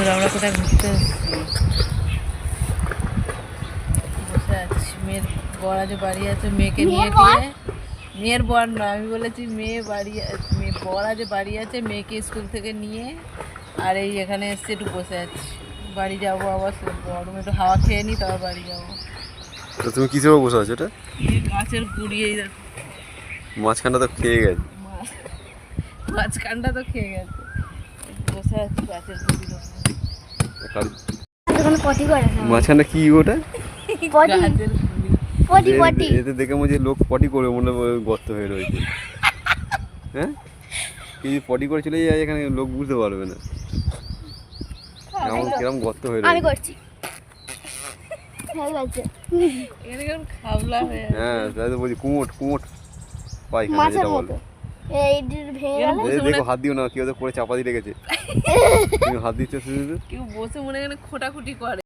বন্ধুরা আমরা কোথায় ঘুরতে এসেছি, বসে আছি। মেয়ের বর আজ বাড়ি আছে, মেয়েকে নিয়ে দিয়ে। মেয়ের বর না, আমি বলেছি মেয়ে বর আজ বাড়ি আছে, মেয়েকে স্কুল থেকে নিয়ে আর এই এখানে এসে একটু বসে আছি। বাড়ি যাবো আবার, গরমে একটু হাওয়া খেয়ে নিই, তারপর বাড়ি যাবো। তো তুমি কিসের বসে আছো? এটা গাছের গুড়ি, এই দেখো মাঝখানটা তো খেয়ে গেছে। মাঝখানটা তো খেয়ে গেছে, বসে আছি গাছের গুড়ির মাঝখানটা কি ওটা? গাছের গুড়ি। এতে দেখে মনে হচ্ছে লোক পটি করে, মনে হয় গর্ত হয়ে রয়েছে। হ্যাঁ, কি পটি করে চলে যায় এখানে, লোক বুঝতে পারবে না কিরম গর্ত হয়ে রয়েছে। আমি করছি। এখানে কেমন খাবলা হয়ে আছে। হ্যাঁ, তাই তো বলছি কুমোট পায়খানা মাছের যেটা বলে। মতো এই ভেঙে গেল। দেখো হাত দিও না, কেউ তো করে চাপা দিয়ে রেখেছে। তুমি হাত দিচ্ছ শুধু। কেউ বসে মনে হয় এখানে খোটাখুটি করে।